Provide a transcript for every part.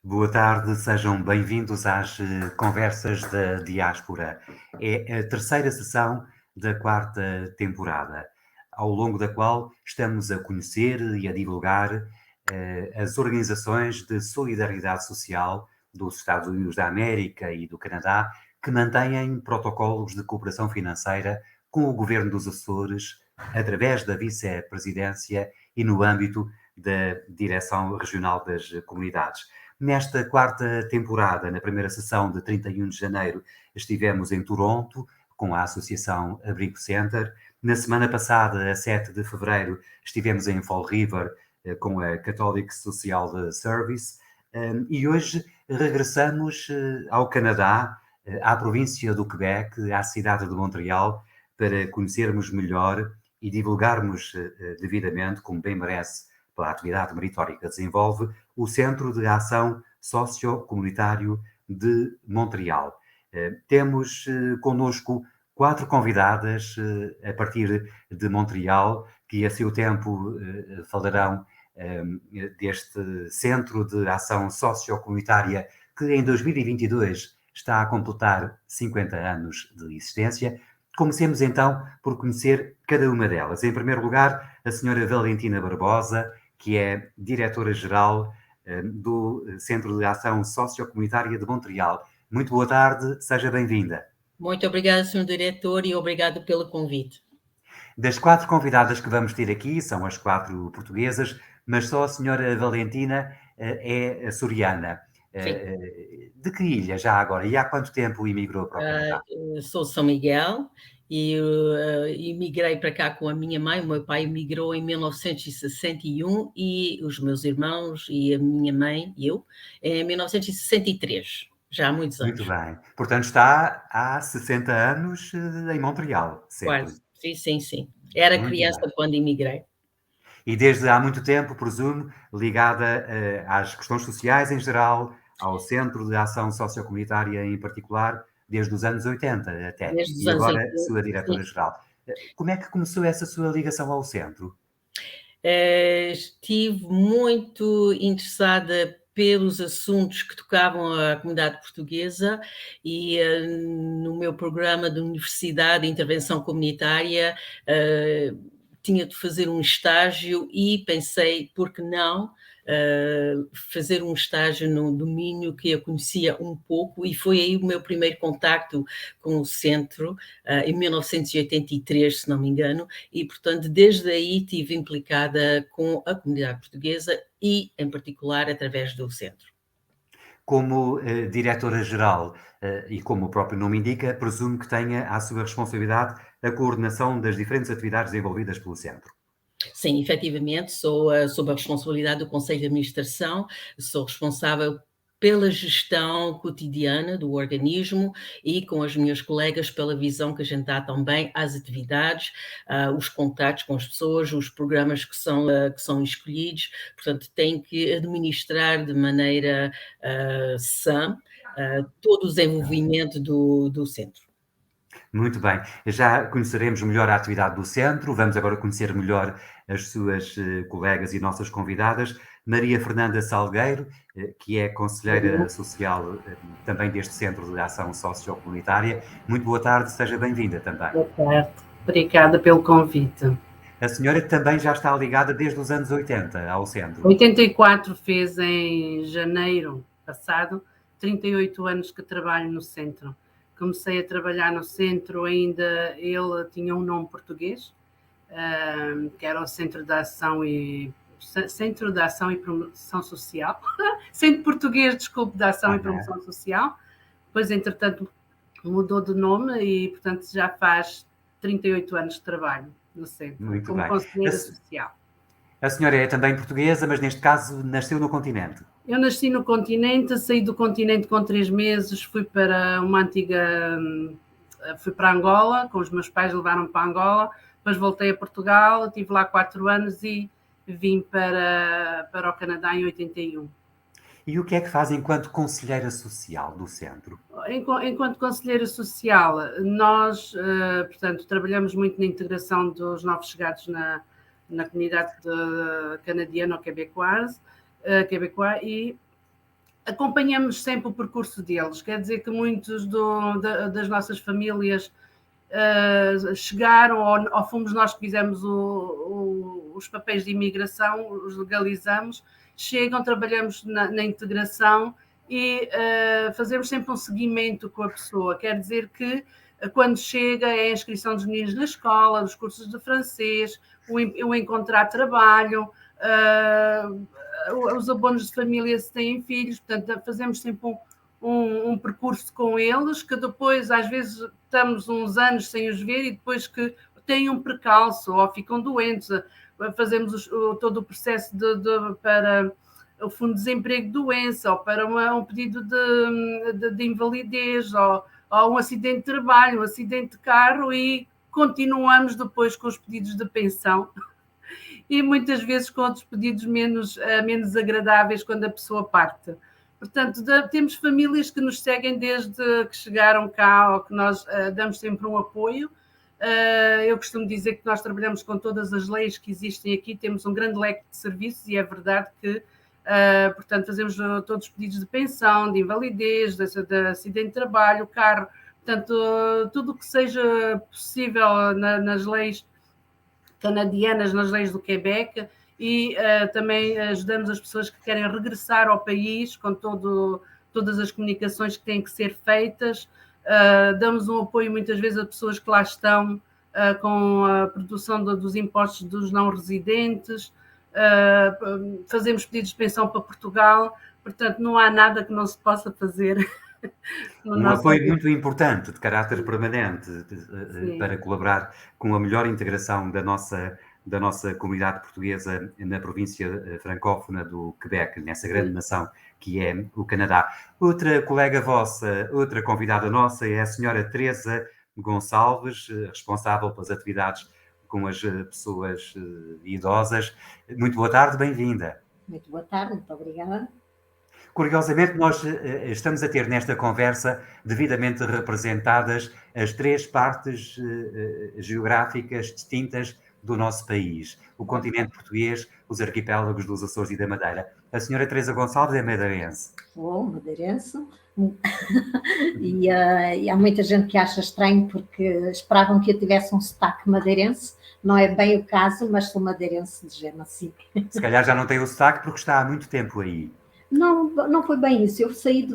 Boa tarde, sejam bem-vindos às Conversas da Diáspora. É a terceira sessão da quarta temporada, ao longo da qual estamos a conhecer e a divulgar as organizações de solidariedade social dos Estados Unidos da América e do Canadá que mantêm protocolos de cooperação financeira com o governo dos Açores através da vice-presidência e no âmbito da Direção Regional das Comunidades. Nesta quarta temporada, na primeira sessão de 31 de janeiro, estivemos em Toronto com a Associação Abrigo Center. Na semana passada, a 7 de fevereiro, estivemos em Fall River com a Catholic Social Service. E hoje regressamos ao Canadá, à província do Quebec, à cidade de Montreal, para conhecermos melhor e divulgarmos devidamente, como bem merece, pela atividade meritória que desenvolve, o Centro de Ação Sociocomunitário de Montreal. Temos connosco 4 convidadas a partir de Montreal, que a seu tempo falarão deste Centro de Ação Sociocomunitária, que em 2022 está a completar 50 anos de existência. Comecemos então por conhecer cada uma delas. Em primeiro lugar, a senhora Valentina Barbosa, que é diretora-geral do Centro de Ação Sociocomunitária de Montreal. Muito boa tarde, seja bem-vinda. Muito obrigada, Sr. Diretor, e obrigado pelo convite. Das 4 convidadas que vamos ter aqui, são as 4 portuguesas, mas só a senhora Valentina é açoriana. De que ilha já agora? E há quanto tempo emigrou para o Canadá? Sou de São Miguel e emigrei para cá com a minha mãe. O meu pai emigrou em 1961 e os meus irmãos e a minha mãe e eu em 1963, já há muitos anos. Muito bem. Portanto, está há 60 anos em Montreal, certo? Quase. Sim. Era Muito criança bem. quando emigrei. E desde há muito tempo, presumo, ligada às questões sociais em geral, ao Centro de Ação Sociocomunitária em particular, desde os anos 80 até. Desde os E anos agora 80, sua sim. diretora-geral. Como é que começou essa sua ligação ao centro? Estive muito interessada pelos assuntos que tocavam a comunidade portuguesa e no meu programa de universidade de intervenção comunitária tinha de fazer um estágio e pensei, por que não, fazer um estágio no domínio que eu conhecia um pouco, e foi aí o meu primeiro contacto com o centro, em 1983, se não me engano, e, portanto, desde aí estive implicada com a comunidade portuguesa e, em particular, através do centro. Como diretora-geral e como o próprio nome indica, presumo que tenha à sua responsabilidade a coordenação das diferentes atividades desenvolvidas pelo centro. Sim, efetivamente, sou sob a responsabilidade do Conselho de Administração, sou responsável pela gestão cotidiana do organismo e com as minhas colegas pela visão que a gente dá também às atividades, os contatos com as pessoas, os programas que são escolhidos, portanto tem que administrar de maneira sã todo o desenvolvimento do centro. Muito bem, já conheceremos melhor a atividade do centro, vamos agora conhecer melhor as suas colegas e nossas convidadas. Maria Fernanda Salgueiro, que é conselheira social também deste Centro de Ação Sociocomunitária. Muito boa tarde, seja bem-vinda também. Boa tarde, obrigada pelo convite. A senhora também já está ligada desde os anos 80 ao centro. 84 fez em janeiro passado, 38 anos que trabalho no centro. Comecei a trabalhar no centro, ainda ele tinha um nome português, que era o Centro de Ação e Promoção Social. Centro Português, desculpe, de Ação e Promoção Social. Depois, entretanto, mudou de nome e, portanto, já faz 38 anos de trabalho no centro, Muito como bem. conselheira social. A senhora é também portuguesa, mas neste caso nasceu no continente. Eu nasci no continente, saí do continente com 3 meses, fui para Angola, com os meus pais levaram para Angola, depois voltei a Portugal, estive lá 4 anos e vim para o Canadá em 81. E o que é que faz enquanto conselheira social do centro? Enquanto conselheira social, nós, portanto, trabalhamos muito na integração dos novos chegados na comunidade canadiana ou quebecois e acompanhamos sempre o percurso deles, quer dizer que muitos das nossas famílias chegaram, ou fomos nós que fizemos os papéis de imigração, os legalizamos, chegam, trabalhamos na integração e fazemos sempre um seguimento com a pessoa, quer dizer que quando chega é a inscrição dos meninos na escola, dos cursos de francês, o encontrar trabalho, os abonos de família se têm filhos, portanto fazemos sempre um percurso com eles, que depois às vezes estamos uns anos sem os ver e depois que têm um percalço ou ficam doentes, fazemos todo o processo para o fundo de desemprego de doença ou para um pedido de invalidez ou um acidente de trabalho, um acidente de carro e continuamos depois com os pedidos de pensão e muitas vezes com outros pedidos menos agradáveis quando a pessoa parte. Portanto, temos famílias que nos seguem desde que chegaram cá ou que nós damos sempre um apoio. Eu costumo dizer que nós trabalhamos com todas as leis que existem aqui, temos um grande leque de serviços e é verdade que, portanto, fazemos todos os pedidos de pensão, de invalidez, de acidente de trabalho, carro, portanto, tudo o que seja possível nas leis canadianas, nas leis do Quebec, e também ajudamos as pessoas que querem regressar ao país com todas as comunicações que têm que ser feitas. Damos um apoio muitas vezes a pessoas que lá estão com a produção dos impostos dos não residentes, fazemos pedidos de pensão para Portugal, portanto não há nada que não se possa fazer. Um apoio muito importante, de caráter permanente, para colaborar com a melhor integração da nossa comunidade portuguesa na província francófona do Quebec, nessa grande nação que é o Canadá. Outra colega vossa, outra convidada nossa é a senhora Teresa Gonçalves, responsável pelas atividades com as pessoas idosas. Muito boa tarde, bem-vinda. Muito boa tarde, muito obrigada. Curiosamente, nós estamos a ter nesta conversa devidamente representadas as três partes geográficas distintas do nosso país. O continente português, os arquipélagos dos Açores e da Madeira. A senhora Teresa Gonçalves é madeirense. Sou madeirense. E há muita gente que acha estranho porque esperavam que eu tivesse um sotaque madeirense. Não é bem o caso, mas sou madeirense de género assim. Se calhar já não tem o sotaque porque está há muito tempo aí. Não foi bem isso. Eu saí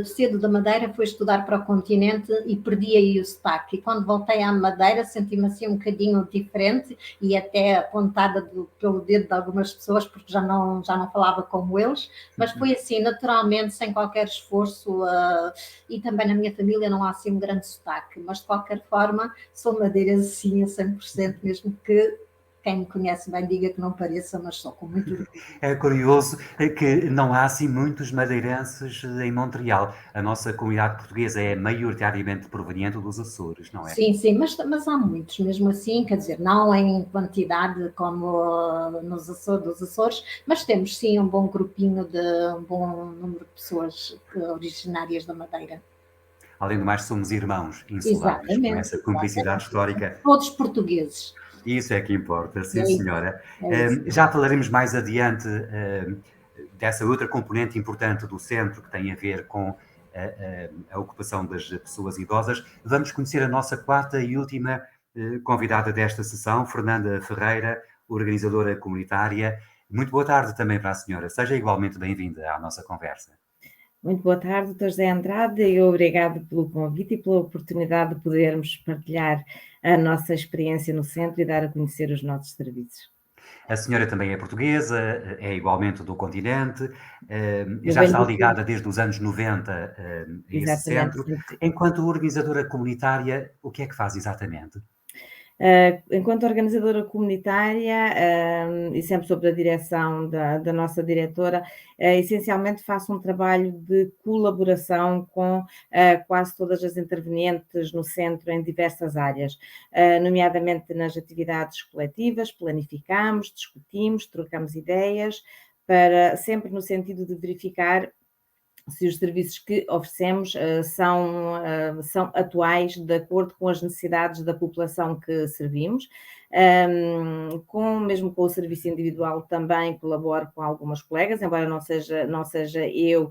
cedo da Madeira, fui estudar para o continente e perdi aí o sotaque. E quando voltei à Madeira senti-me assim um bocadinho diferente e até apontada pelo dedo de algumas pessoas porque já não falava como eles. Mas foi assim, naturalmente, sem qualquer esforço. E também na minha família não há assim um grande sotaque. Mas de qualquer forma sou madeirense sim a 100%, mesmo que quem me conhece bem diga que não pareça, mas só com muito orgulho. É curioso que não há assim muitos madeirenses em Montreal. A nossa comunidade portuguesa é maioritariamente proveniente dos Açores, não é? Sim, mas há muitos, mesmo assim, quer dizer, não em quantidade como dos Açores, mas temos sim um bom número de pessoas originárias da Madeira. Além do mais, somos irmãos insulares, com essa cumplicidade histórica. Todos portugueses. Isso é que importa, sim senhora. Já falaremos mais adiante dessa outra componente importante do centro que tem a ver com a ocupação das pessoas idosas. Vamos conhecer a nossa quarta e última convidada desta sessão, Fernanda Ferreira, organizadora comunitária. Muito boa tarde também para a senhora. Seja igualmente bem-vinda à nossa conversa. Muito boa tarde, Dr. José Andrade, e obrigado pelo convite e pela oportunidade de podermos partilhar a nossa experiência no centro e dar a conhecer os nossos serviços. A senhora também é portuguesa, é igualmente do continente, já está ligada desde os anos 90 a esse centro. Enquanto organizadora comunitária, o que é que faz exatamente? Enquanto organizadora comunitária e sempre sob a direção da nossa diretora, essencialmente faço um trabalho de colaboração com quase todas as intervenientes no centro em diversas áreas, nomeadamente nas atividades coletivas, planificamos, discutimos, trocamos ideias, sempre no sentido de verificar se os serviços que oferecemos são atuais de acordo com as necessidades da população que servimos. Mesmo com o serviço individual também colaboro com algumas colegas, embora não seja eu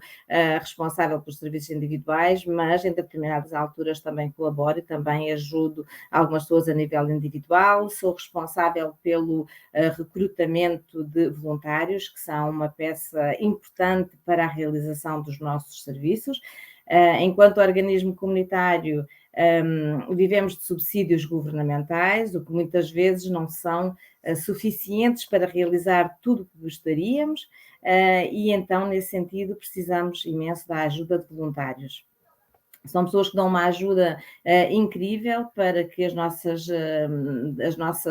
responsável pelos serviços individuais, mas em determinadas alturas também colaboro e também ajudo algumas pessoas a nível individual. Sou responsável pelo recrutamento de voluntários, que são uma peça importante para a realização dos nossos serviços. Enquanto organismo comunitário, vivemos de subsídios governamentais, o que muitas vezes não são suficientes para realizar tudo o que gostaríamos, e então, nesse sentido, precisamos imenso da ajuda de voluntários. São pessoas que dão uma ajuda incrível para que as nossas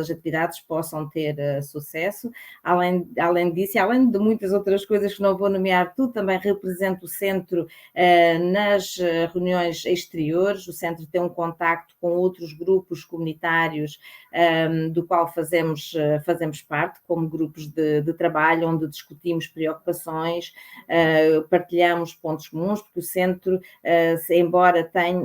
atividades possam ter sucesso. Além disso, e além de muitas outras coisas que não vou nomear tudo, também represento o centro nas reuniões exteriores. O centro tem um contacto com outros grupos comunitários do qual fazemos parte, como grupos de trabalho, onde discutimos preocupações, partilhamos pontos comuns, porque o centro, embora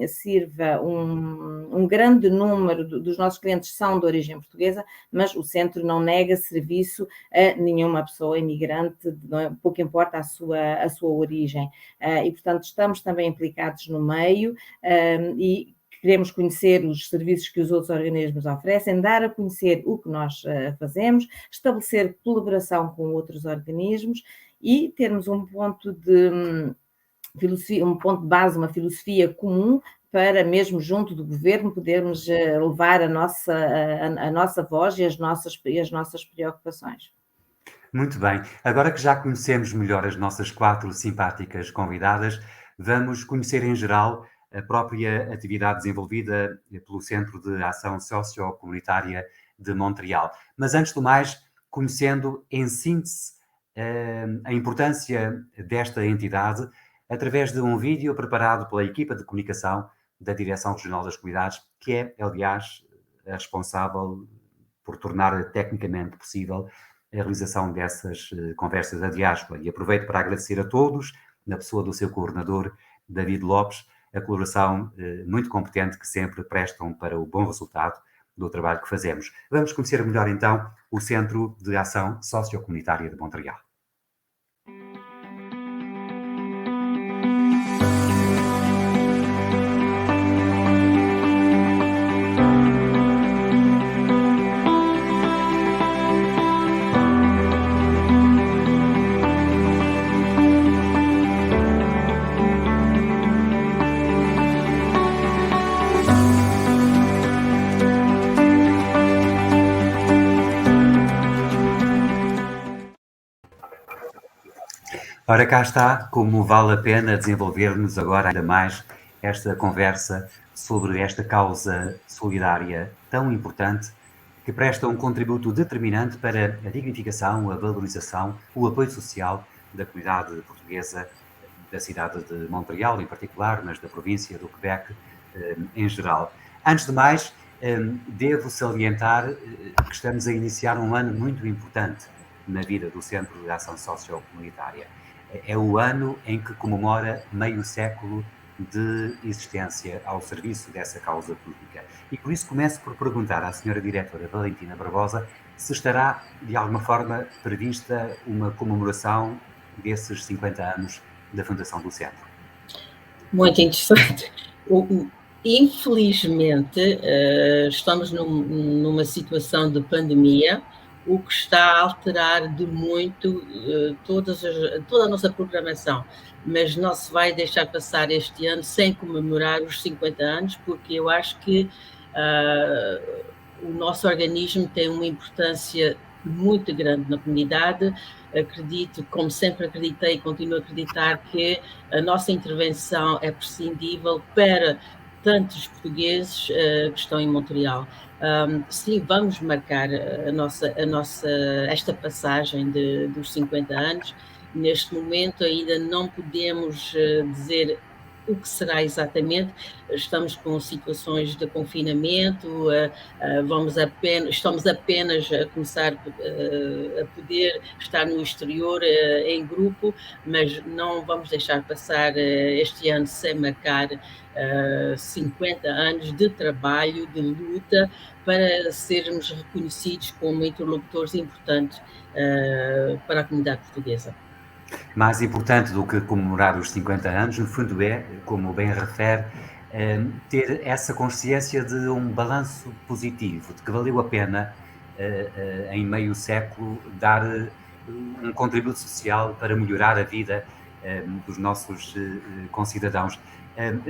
sirva um grande número dos nossos clientes são de origem portuguesa, mas o centro não nega serviço a nenhuma pessoa imigrante, pouco importa a sua origem. E, portanto, estamos também implicados no meio e queremos conhecer os serviços que os outros organismos oferecem, dar a conhecer o que nós fazemos, estabelecer colaboração com outros organismos e termos um ponto de base, uma filosofia comum para, mesmo junto do governo, podermos levar a nossa voz e as nossas preocupações. Muito bem. Agora que já conhecemos melhor as nossas 4 simpáticas convidadas, vamos conhecer em geral a própria atividade desenvolvida pelo Centro de Ação Sociocomunitária de Montreal. Mas, antes do mais, conhecendo em síntese a importância desta entidade, através de um vídeo preparado pela equipa de comunicação da Direção Regional das Comunidades, que é, aliás, a responsável por tornar tecnicamente possível a realização dessas conversas da diáspora. E aproveito para agradecer a todos, na pessoa do seu coordenador, David Lopes, a colaboração muito competente que sempre prestam para o bom resultado do trabalho que fazemos. Vamos conhecer melhor, então, o Centro de Ação Sociocomunitária de Montreal. Ora, cá está como vale a pena desenvolvermos agora ainda mais esta conversa sobre esta causa solidária tão importante que presta um contributo determinante para a dignificação, a valorização, o apoio social da comunidade portuguesa da cidade de Montreal em particular, mas da província do Quebec em geral. Antes de mais, devo salientar que estamos a iniciar um ano muito importante na vida do Centro de Ação Sociocomunitária. É o ano em que comemora meio século de existência ao serviço dessa causa pública. E por isso começo por perguntar à senhora diretora Valentina Barbosa se estará, de alguma forma, prevista uma comemoração desses 50 anos da fundação do Centro. Muito interessante. Infelizmente, estamos numa situação de pandemia, o que está a alterar de muito toda a nossa programação, mas não se vai deixar passar este ano sem comemorar os 50 anos, porque eu acho que o nosso organismo tem uma importância muito grande na comunidade. Acredito, como sempre acreditei e continuo a acreditar, que a nossa intervenção é prescindível para tantos portugueses que estão em Montreal. Sim, vamos marcar esta passagem dos 50 anos. Neste momento ainda não podemos dizer o que será exatamente. Estamos com situações de confinamento, estamos apenas a começar a poder estar no exterior em grupo, mas não vamos deixar passar este ano sem marcar 50 anos de trabalho, de luta, para sermos reconhecidos como interlocutores importantes para a comunidade portuguesa. Mais importante do que comemorar os 50 anos, no fundo é, como bem refere, ter essa consciência de um balanço positivo, de que valeu a pena, em meio século, dar um contributo social para melhorar a vida dos nossos concidadãos.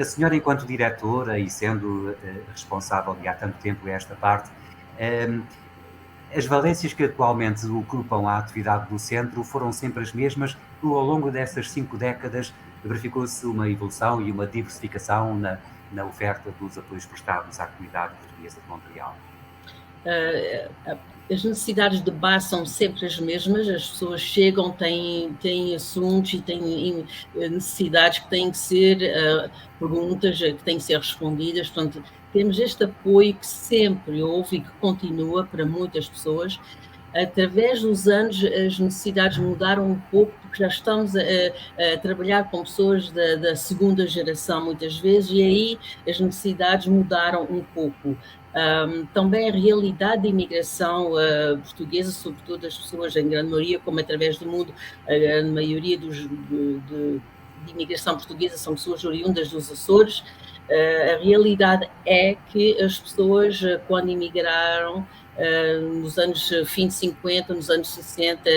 A senhora, enquanto diretora e sendo responsável de há tanto tempo esta parte, as valências que atualmente ocupam a atividade do centro foram sempre as mesmas ou ao longo dessas 5 décadas verificou-se uma evolução e uma diversificação na oferta dos apoios prestados à comunidade portuguesa de Montreal? As necessidades de base são sempre as mesmas, as pessoas chegam, têm assuntos e têm necessidades que têm que ser perguntas que têm que ser respondidas, portanto, temos este apoio que sempre houve e que continua para muitas pessoas. Através dos anos, as necessidades mudaram um pouco, porque já estamos a trabalhar com pessoas da segunda geração, muitas vezes, e aí as necessidades mudaram um pouco. Também a realidade da imigração portuguesa, sobretudo as pessoas, em grande maioria, como através do mundo, a grande maioria de imigração portuguesa são pessoas oriundas dos Açores. A realidade é que as pessoas, quando imigraram, nos anos fim de 50, nos anos 60,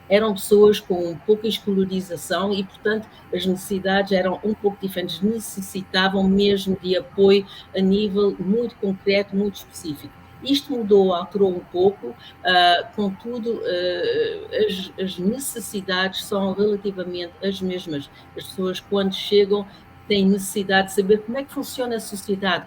eram pessoas com pouca escolarização e, portanto, as necessidades eram um pouco diferentes, necessitavam mesmo de apoio a nível muito concreto, muito específico. Isto mudou, alterou um pouco, contudo, as necessidades são relativamente as mesmas. As pessoas, quando chegam, têm necessidade de saber como é que funciona a sociedade,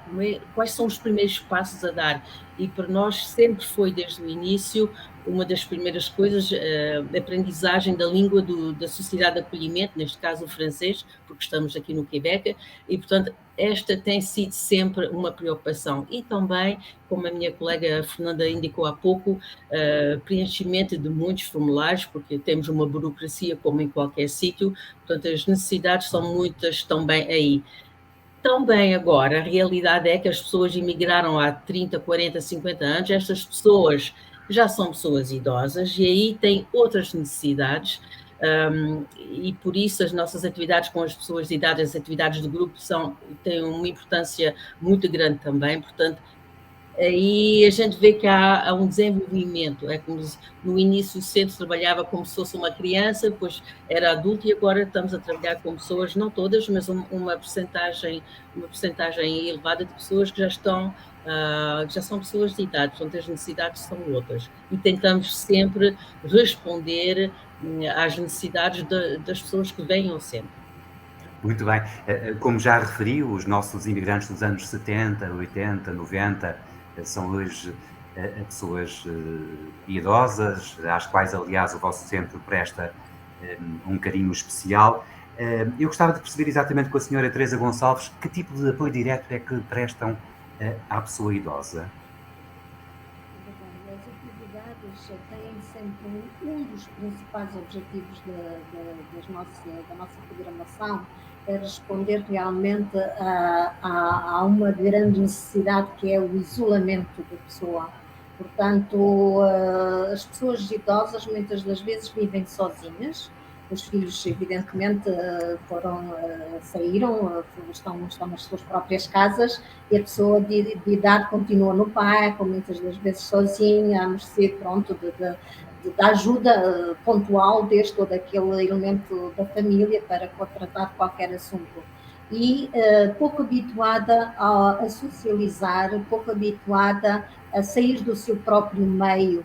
quais são os primeiros passos a dar. E para nós sempre foi, desde o início, uma das primeiras coisas, a aprendizagem da língua da sociedade de acolhimento, neste caso o francês, porque estamos aqui no Quebec, e, portanto, esta tem sido sempre uma preocupação. E também, como a minha colega Fernanda indicou há pouco, preenchimento de muitos formulários, porque temos uma burocracia como em qualquer sítio, portanto, as necessidades são muitas também aí. Também agora, a realidade é que as pessoas imigraram há 30, 40, 50 anos, estas pessoas já são pessoas idosas e aí têm outras necessidades, e por isso as nossas atividades com as pessoas de idade, as atividades de grupo têm uma importância muito grande também, portanto, aí a gente vê que há um desenvolvimento, é como no início o centro trabalhava como se fosse uma criança, depois era adulto e agora estamos a trabalhar com pessoas, não todas, mas uma percentagem elevada de pessoas que já são pessoas de idade, portanto as necessidades são outras. E tentamos sempre responder às necessidades das pessoas que vêm ao centro. Muito bem. Como já referiu, os nossos imigrantes dos anos 70, 80, 90 são hoje pessoas idosas, às quais, aliás, o vosso centro presta um carinho especial. Eu gostava de perceber exatamente com a senhora Teresa Gonçalves que tipo de apoio direto é que prestam à pessoa idosa. As atividades têm sempre um dos principais objetivos da nossa programação é responder realmente a uma grande necessidade que é o isolamento da pessoa. Portanto, as pessoas idosas muitas das vezes vivem sozinhas, os filhos evidentemente saíram, estão nas suas próprias casas e a pessoa de idade continua no parque, muitas das vezes sozinha, a mercê, pronto, da ajuda pontual deste ou daquele elemento da família para tratar qualquer assunto. E pouco habituada a socializar, pouco habituada a sair do seu próprio meio,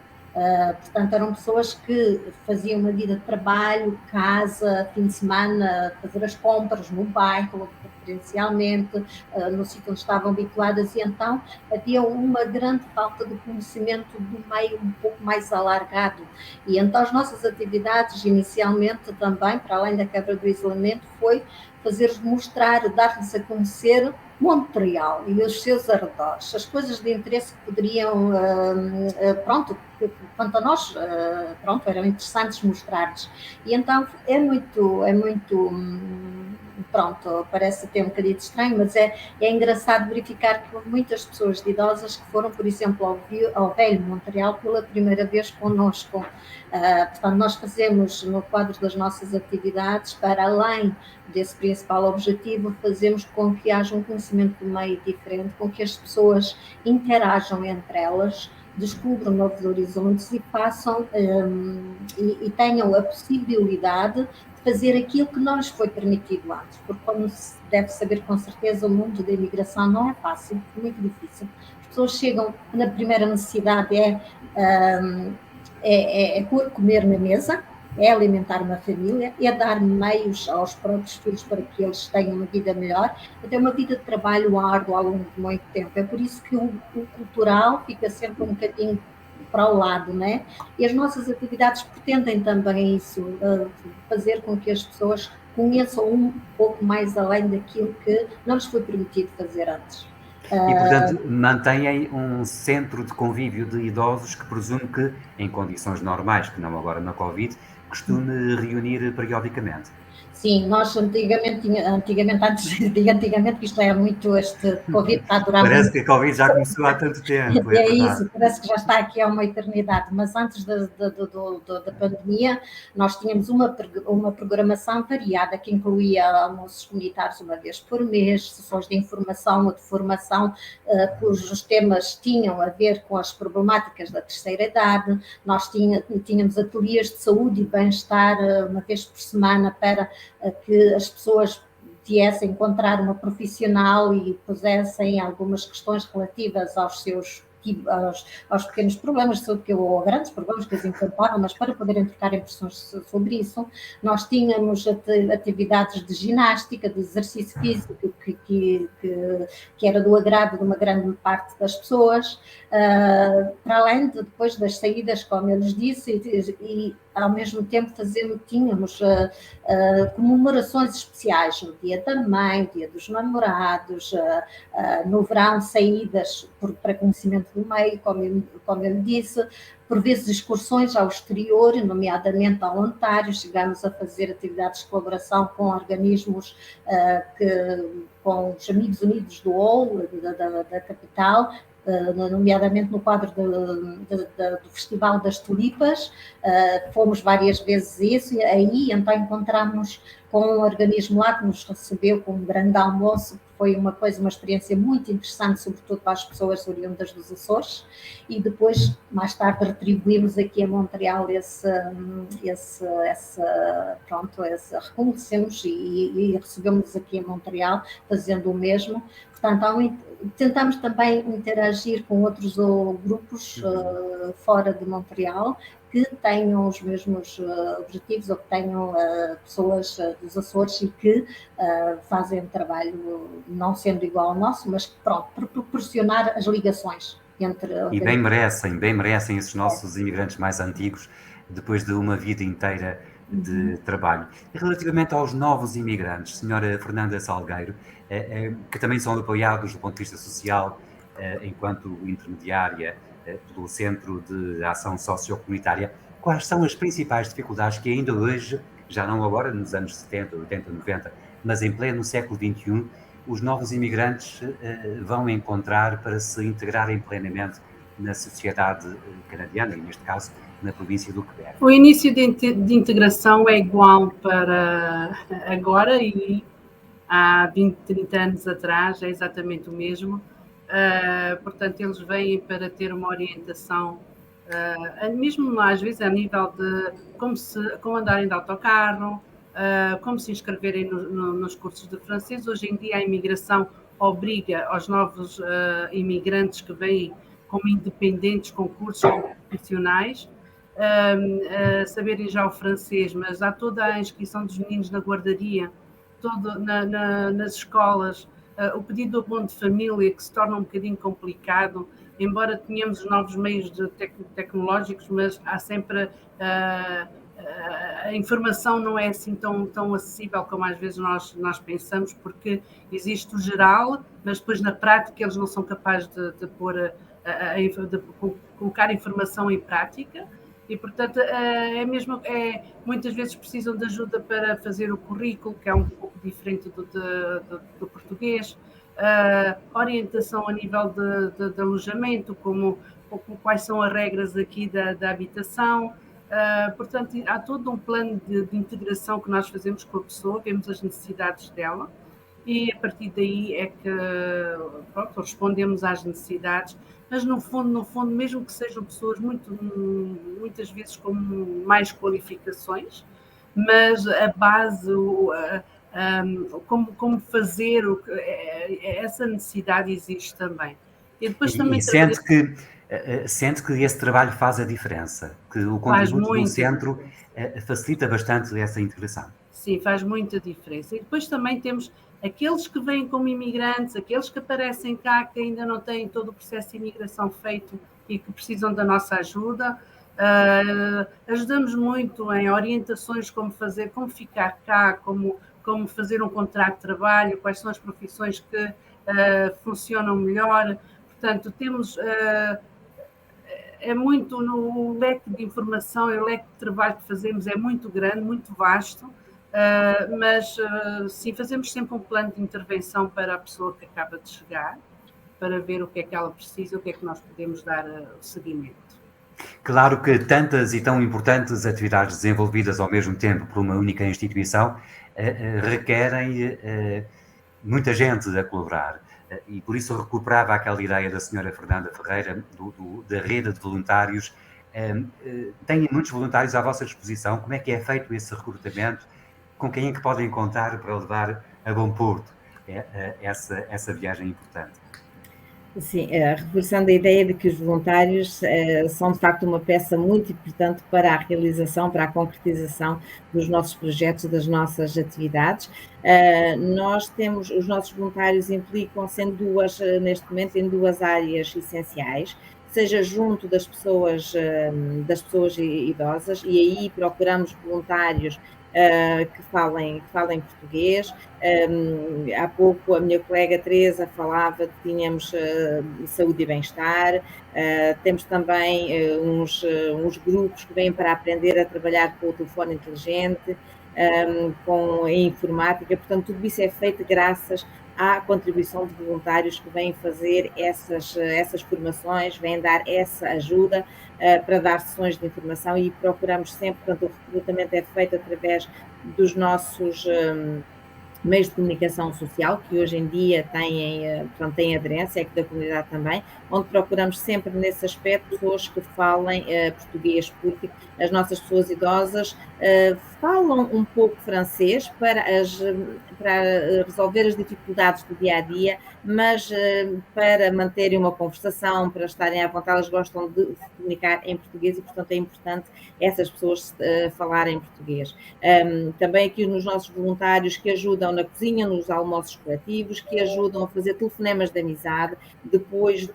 Portanto, eram pessoas que faziam uma vida de trabalho, casa, fim de semana, fazer as compras no bairro, preferencialmente, no sítio onde estavam habituadas, e então havia uma grande falta de conhecimento do meio um pouco mais alargado. E então as nossas atividades, inicialmente também, para além da quebra do isolamento, foi fazer-lhes mostrar, dar-lhes a conhecer Montreal e os seus arredores, as coisas de interesse que poderiam, pronto, quanto a nós, pronto, eram interessantes mostrar-lhes. E então é muito, pronto, parece até um bocadinho estranho, mas é engraçado verificar que houve muitas pessoas de idosas que foram, por exemplo, ao velho Montreal pela primeira vez connosco. Portanto, nós fazemos, no quadro das nossas atividades, para além desse principal objetivo, fazemos com que haja um conhecimento do meio diferente, com que as pessoas interajam entre elas, descubram novos horizontes e façam e tenham a possibilidade de fazer aquilo que não lhes foi permitido antes, porque, como se deve saber com certeza, o mundo da imigração não é fácil, é muito difícil. As pessoas chegam, a primeira necessidade é comer na mesa, é alimentar uma família, é dar meios aos próprios filhos para que eles tenham uma vida melhor, até uma vida de trabalho árduo ao longo de muito tempo. É por isso que o cultural fica sempre um bocadinho para o lado, né? E as nossas atividades pretendem também isso, fazer com que as pessoas conheçam um pouco mais além daquilo que não lhes foi permitido fazer antes. E, portanto, mantêm um centro de convívio de idosos que presumo que, em condições normais, que não agora na Covid, costume reunir periodicamente. Sim, nós antigamente, que isto é muito, este Covid está a durar Parece muito. que a Covid já começou há tanto tempo, é verdade. Isso, parece que já está aqui há uma eternidade, mas antes da pandemia nós tínhamos uma programação variada que incluía almoços comunitários uma vez por mês, sessões de informação ou de formação, cujos temas tinham a ver com as problemáticas da terceira idade. Nós tínhamos ateliês de saúde e bem-estar uma vez por semana para que as pessoas viessem encontrar uma profissional e pusessem algumas questões relativas aos seus aos pequenos problemas de saúde ou grandes problemas que eles enfrentavam, mas para poderem trocar impressões sobre isso. Nós tínhamos atividades de ginástica, de exercício físico, que era do agrado de uma grande parte das pessoas, para além de depois das saídas, como eu lhes disse, e ao mesmo tempo tínhamos comemorações especiais no Dia da Mãe, Dia dos Namorados, no verão saídas para conhecimento do meio, como eu lhe disse, por vezes excursões ao exterior, nomeadamente ao Ontário. Chegámos a fazer atividades de colaboração com organismos, com os Amigos Unidos do OL, da capital, nomeadamente no quadro do Festival das Tulipas. Fomos várias vezes isso, e aí então encontramos com um organismo lá que nos recebeu com um grande almoço, que foi uma experiência muito interessante, sobretudo para as pessoas oriundas dos Açores, e depois, mais tarde, retribuímos aqui a Montreal reconhecemos e recebemos aqui em Montreal, fazendo o mesmo. Portanto, tentamos também interagir com outros grupos fora de Montreal que tenham os mesmos objetivos ou que tenham pessoas dos Açores e que fazem um trabalho não sendo igual ao nosso, mas pronto, para proporcionar as ligações entre... E bem merecem esses nossos imigrantes mais antigos, depois de uma vida inteira de trabalho. E relativamente aos novos imigrantes, senhora Fernanda Salgueiro, que também são apoiados do ponto de vista social, enquanto intermediária pelo Centro de Ação Sociocomunitária, quais são as principais dificuldades que ainda hoje, já não agora nos anos 70, 80, 90, mas em pleno século XXI, os novos imigrantes vão encontrar para se integrarem plenamente na sociedade canadiana, e neste caso na província do Quebec? O início de integração é igual para agora e há 20, 30 anos atrás, é exatamente o mesmo. Portanto, eles vêm para ter uma orientação, mesmo às vezes a nível de como andarem de autocarro, como se inscreverem nos cursos de francês. Hoje em dia a imigração obriga aos novos imigrantes que vêm como independentes, com cursos, como profissionais, saberem já o francês, mas há toda a inscrição dos meninos na guardaria, nas escolas, o pedido do abono de família, que se torna um bocadinho complicado, embora tenhamos os novos meios tecnológicos, mas há sempre a informação não é assim tão acessível como às vezes nós pensamos, porque existe o geral, mas depois na prática eles não são capazes de colocar informação em prática. E, portanto, muitas vezes precisam de ajuda para fazer o currículo, que é um pouco diferente do português, orientação a nível de alojamento, quais são as regras aqui da habitação. Portanto, há todo um plano de integração que nós fazemos com a pessoa, vemos as necessidades dela, e a partir daí é que respondemos às necessidades. Mas no fundo, mesmo que sejam pessoas muitas vezes com mais qualificações, mas a base, como fazer, essa necessidade existe também. E depois também sente que esse trabalho faz a diferença, que o contributo do centro facilita bastante essa integração. Sim, faz muita diferença. E depois também temos aqueles que vêm como imigrantes, aqueles que aparecem cá, que ainda não têm todo o processo de imigração feito e que precisam da nossa ajuda. Ajudamos muito em orientações como ficar cá, como fazer um contrato de trabalho, quais são as profissões que funcionam melhor. Portanto, temos é muito no leque de informação e o leque de trabalho que fazemos é muito grande, muito vasto. Mas sim, fazemos sempre um plano de intervenção para a pessoa que acaba de chegar, para ver o que é que ela precisa, o que é que nós podemos dar o seguimento. Claro que tantas e tão importantes atividades desenvolvidas ao mesmo tempo por uma única instituição requerem muita gente a colaborar. E por isso recuperava aquela ideia da senhora Fernanda Ferreira, da rede de voluntários. Têm muitos voluntários à vossa disposição. Como é que é feito esse recrutamento? Com quem é que podem contar para levar a bom porto essa viagem importante? Sim, reforçando a ideia de que os voluntários são de facto uma peça muito importante para a realização, para a concretização dos nossos projetos, das nossas atividades. Os nossos voluntários implicam-se neste momento em duas áreas essenciais, seja junto das pessoas idosas, e aí procuramos voluntários que falem português. Há pouco a minha colega Teresa falava que tínhamos saúde e bem-estar, temos também uns grupos que vêm para aprender a trabalhar com o telefone inteligente, com a informática, portanto tudo isso é feito graças à contribuição de voluntários que vêm fazer essas formações, vêm dar essa ajuda para dar sessões de informação, e procuramos sempre, portanto, o recrutamento é feito através dos nossos meios de comunicação social, que hoje em dia têm aderência, aqui da comunidade também, onde procuramos sempre nesse aspecto pessoas que falem português, porque as nossas pessoas idosas falam um pouco francês para resolver as dificuldades do dia a dia, mas para manterem uma conversação, para estarem à vontade, elas gostam de se comunicar em português, e portanto é importante essas pessoas falarem português. Também aqui nos nossos voluntários que ajudam na cozinha, nos almoços coletivos, que ajudam a fazer telefonemas de amizade depois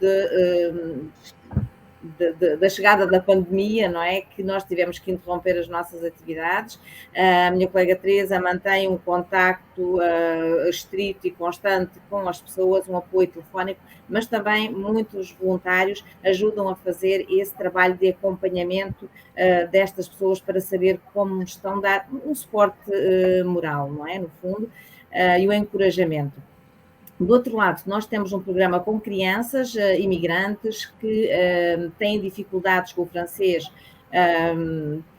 da chegada da pandemia, não é? Que nós tivemos que interromper as nossas atividades. A minha colega Teresa mantém um contacto estrito e constante com as pessoas, um apoio telefónico, mas também muitos voluntários ajudam a fazer esse trabalho de acompanhamento destas pessoas para saber como estão a dar um suporte moral, não é? No fundo, e o encorajamento. Do outro lado, nós temos um programa com crianças imigrantes que têm dificuldades com o francês,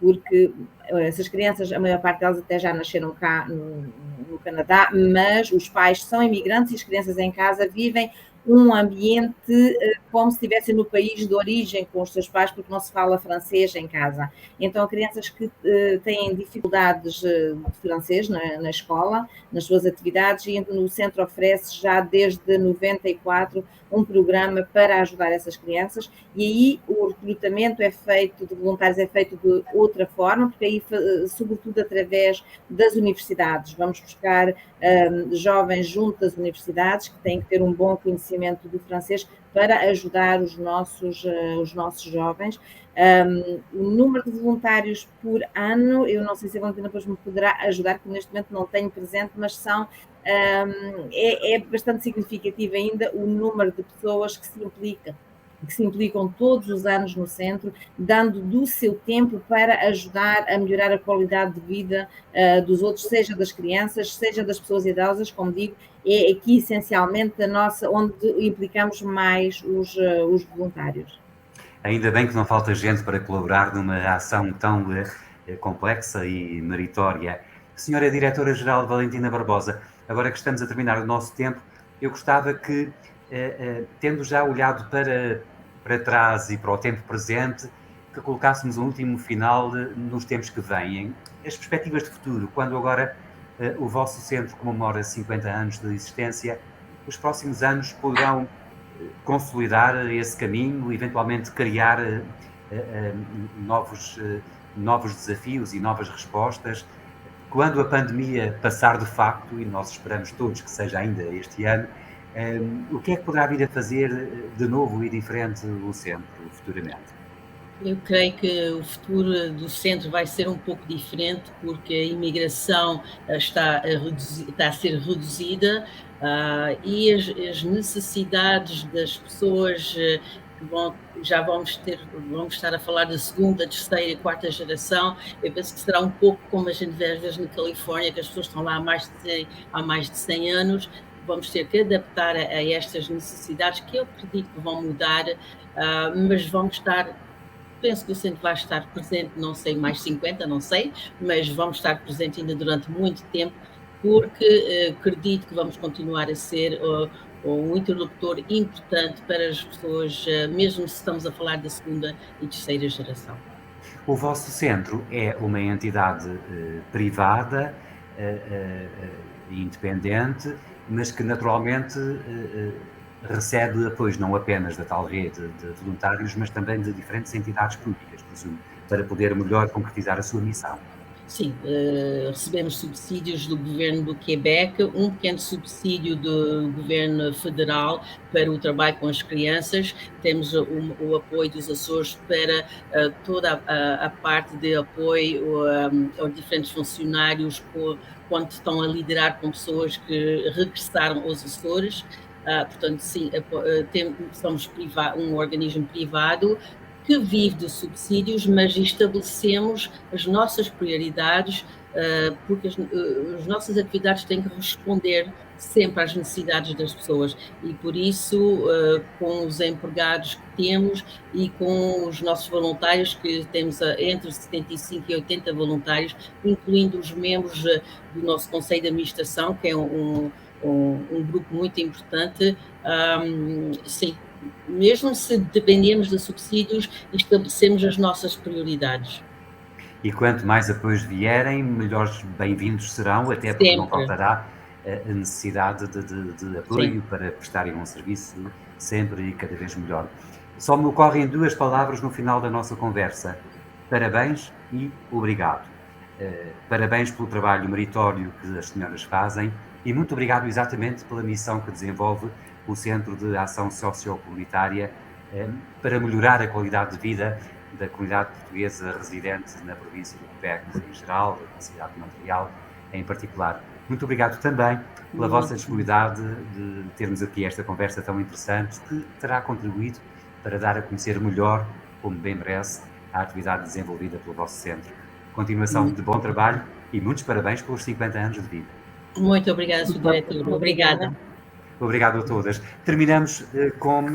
porque essas crianças, a maior parte delas até já nasceram cá no Canadá, mas os pais são imigrantes e as crianças em casa vivem um ambiente como se estivessem no país de origem com os seus pais, porque não se fala francês em casa. Então, crianças que têm dificuldades de francês na escola, nas suas atividades, e no centro oferece já desde 94 um programa para ajudar essas crianças, e aí o recrutamento é feito de voluntários, é feito de outra forma, porque aí, sobretudo através das universidades, vamos buscar jovens junto das universidades que têm que ter um bom conhecimento do francês para ajudar os nossos jovens. O número de voluntários por ano, eu não sei se a Valentina depois me poderá ajudar, que neste momento não tenho presente, mas é bastante significativo ainda o número de pessoas que se implicam todos os anos no centro, dando do seu tempo para ajudar a melhorar a qualidade de vida dos outros, seja das crianças, seja das pessoas idosas, como digo, é aqui essencialmente onde implicamos mais os voluntários. Ainda bem que não falta gente para colaborar numa ação tão complexa e meritória. Senhora Diretora-Geral Valentina Barbosa, agora que estamos a terminar o nosso tempo, eu gostava que, tendo já olhado para trás e para o tempo presente, que colocássemos um último final nos tempos que vêm. As perspectivas de futuro, quando agora o vosso centro comemora 50 anos de existência, os próximos anos poderão consolidar esse caminho, eventualmente criar novos desafios e novas respostas. Quando a pandemia passar de facto, e nós esperamos todos que seja ainda este ano, o que é que poderá vir a fazer de novo e diferente o centro futuramente? Eu creio que o futuro do centro vai ser um pouco diferente, porque a imigração está a ser reduzida, e as necessidades das pessoas que vamos estar a falar da segunda, terceira e quarta geração. Eu penso que será um pouco como a gente vê às vezes na Califórnia, que as pessoas estão lá há mais de 100 anos. Vamos ter que adaptar a estas necessidades, que eu acredito que vão mudar, mas penso que o centro vai estar presente, não sei, mais 50, não sei, mas vamos estar presente ainda durante muito tempo, porque acredito que vamos continuar a ser um interlocutor importante para as pessoas, mesmo se estamos a falar da segunda e terceira geração. O vosso centro é uma entidade privada e independente, mas que naturalmente recebe apoios não apenas da tal rede de voluntários, mas também de diferentes entidades públicas, presumo, para poder melhor concretizar a sua missão. Sim, recebemos subsídios do governo do Quebec, um pequeno subsídio do governo federal para o trabalho com as crianças. Temos o apoio dos Açores para toda a parte de apoio aos diferentes funcionários quando estão a liderar com pessoas que regressaram aos Açores. Portanto, sim, somos um organismo privado que vive de subsídios, mas estabelecemos as nossas prioridades, porque as nossas atividades têm que responder sempre às necessidades das pessoas, e por isso, com os empregados que temos e com os nossos voluntários, que temos entre 75 e 80 voluntários, incluindo os membros do nosso Conselho de Administração, que é um grupo muito importante, sim, mesmo se dependermos de subsídios, estabelecemos as nossas prioridades. E quanto mais apoios vierem, melhores bem-vindos serão, até porque não faltará a necessidade de apoio. Sim, para prestarem um serviço sempre e cada vez melhor. Só me ocorrem duas palavras no final da nossa conversa: parabéns e obrigado. Parabéns pelo trabalho meritório que as senhoras fazem e muito obrigado exatamente pela missão que desenvolve o Centro de Ação Sociocomunitária para melhorar a qualidade de vida da comunidade portuguesa residente na província do Quebec em geral, na cidade de Montreal em particular. Muito obrigado também pela vossa disponibilidade de termos aqui esta conversa tão interessante, que terá contribuído para dar a conhecer melhor, como bem merece, a atividade desenvolvida pelo vosso centro. Continuação de bom trabalho e muitos parabéns pelos 50 anos de vida. Muito obrigada, Sr. Diretor. Obrigada. Obrigado a todas. Terminamos com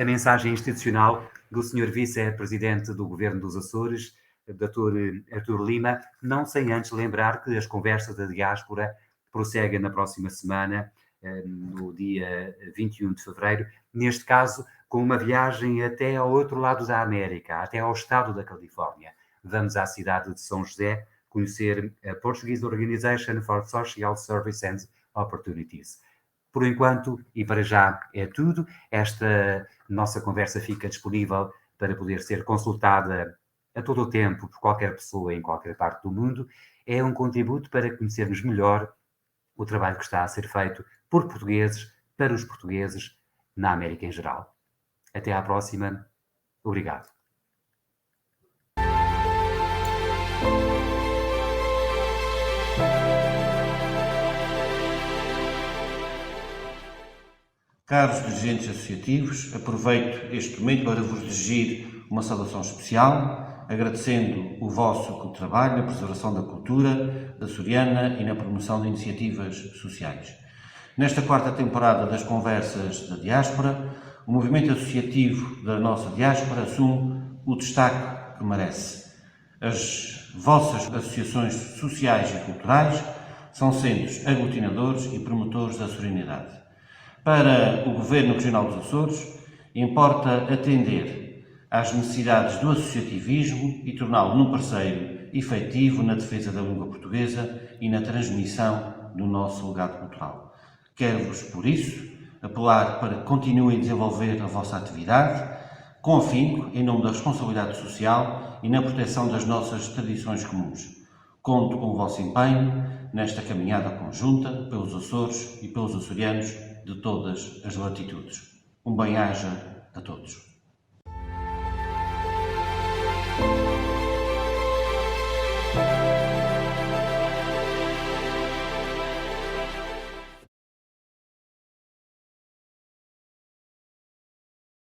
a mensagem institucional do Sr. Vice-Presidente do Governo dos Açores, Dr. Artur Lima, não sem antes lembrar que as conversas da diáspora prosseguem na próxima semana no dia 21 de fevereiro, neste caso com uma viagem até ao outro lado da América, até ao estado da Califórnia. Vamos à cidade de São José conhecer a Portuguese Organization for Social Service and Opportunities. Por enquanto, e para já é tudo, esta nossa conversa fica disponível para poder ser consultada a todo o tempo por qualquer pessoa em qualquer parte do mundo. É um contributo para conhecermos melhor o trabalho que está a ser feito por portugueses, para os portugueses, na América em geral. Até à próxima. Obrigado. Caros dirigentes associativos, aproveito este momento para vos dirigir uma saudação especial, agradecendo o vosso trabalho na preservação da cultura açoriana e na promoção de iniciativas sociais. Nesta quarta temporada das Conversas da Diáspora, o movimento associativo da nossa diáspora assume o destaque que merece. As vossas associações sociais e culturais são centros aglutinadores e promotores da açorianidade. Para o Governo Regional dos Açores, importa atender às necessidades do associativismo e torná-lo num parceiro efetivo na defesa da língua portuguesa e na transmissão do nosso legado cultural. Quero-vos, por isso, apelar para que continuem a desenvolver a vossa atividade com afinco, em nome da responsabilidade social e na proteção das nossas tradições comuns. Conto com o vosso empenho nesta caminhada conjunta pelos Açores e pelos açorianos de todas as latitudes. Um bem-aja a todos.